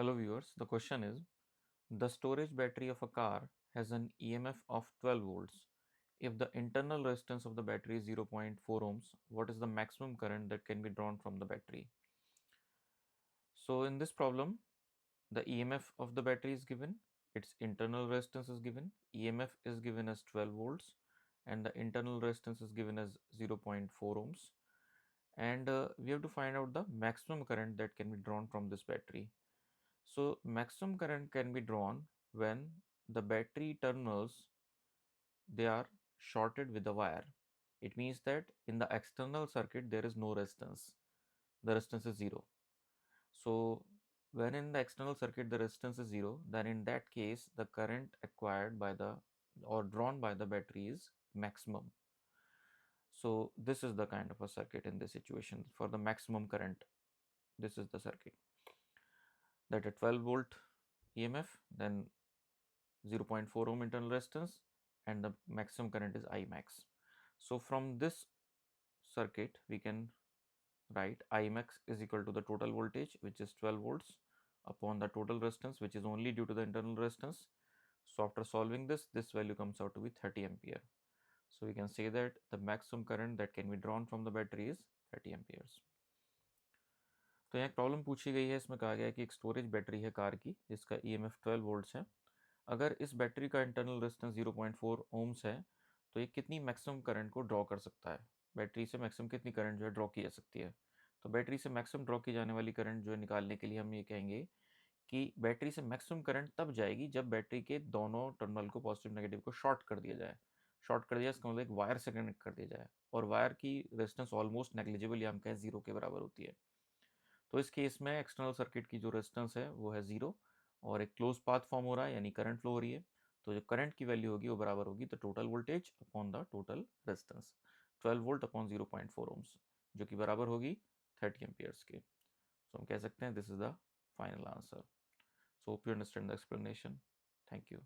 Hello viewers, the question is the storage battery of a car has an EMF of 12 volts. If the internal resistance of the battery is 0.4 ohms, what is the maximum current that can be drawn from the battery? So in this problem, the EMF of the battery is given, its internal resistance is given, EMF is given as 12 volts and the internal resistance is given as 0.4 ohms, and we have to find out the maximum current that can be drawn from this battery. So maximum current can be drawn when the battery terminals they are shorted with a wire. It means that in the external circuit there is no resistance. The resistance is zero. So when in the external circuit the resistance is zero, then in that case the current acquired by the or drawn by the battery is maximum. So this is the kind of a circuit in this situation for the maximum current. This is the circuit that a 12 volt EMF, then 0.4 ohm internal resistance, and the maximum current is I max. So from this circuit we can write I max is equal to the total voltage, which is 12 volts, upon the total resistance, which is only due to the internal resistance. So after solving this value comes out to be 30 ampere. So we can say that the maximum current that can be drawn from the battery is 30 amperes. तो यहाँ एक problem पूछी गई है, इसमें कहा गया है कि एक स्टोरेज बैटरी है कार की जिसका EMF 12 वोल्ट्स है। अगर इस बैटरी का इंटरनल रेजिस्टेंस 0.4 ओम्स है तो ये कितनी मैक्सिमम करंट को ड्रॉ कर सकता है, बैटरी से मैक्सिमम कितनी करंट जो है ड्रॉ की जा सकती है। तो बैटरी से मैक्सिमम ड्रॉ की जाने वाली करंट जो है निकालने के लिए हम ये कहेंगे कि बैटरी से मैक्सिमम करंट तब जाएगी जब बैटरी के दोनों टर्मिनल को पॉजिटिव नेगेटिव को शॉर्ट कर दिया जाए। शॉर्ट कर दिया इसका मतलब एक वायर से कनेक्ट कर दिया जाए, और वायर की रेजिस्टेंस ऑलमोस्ट नेग्लिजिबल या हम कहें जीरो के बराबर होती है। तो इस केस में एक्सटर्नल सर्किट की जो रेजिस्टेंस है वो है जीरो, और एक क्लोज पाथ फॉर्म हो रहा है यानी करंट फ्लो हो रही है। तो जो करंट की वैल्यू होगी वो बराबर होगी the total voltage upon the total resistance, 12 volt upon 0.4 ohms, जो कि बराबर होगी 30 एम्पियर्स के। सो हम कह सकते हैं this is the final answer. So hope you understand the explanation. Thank you.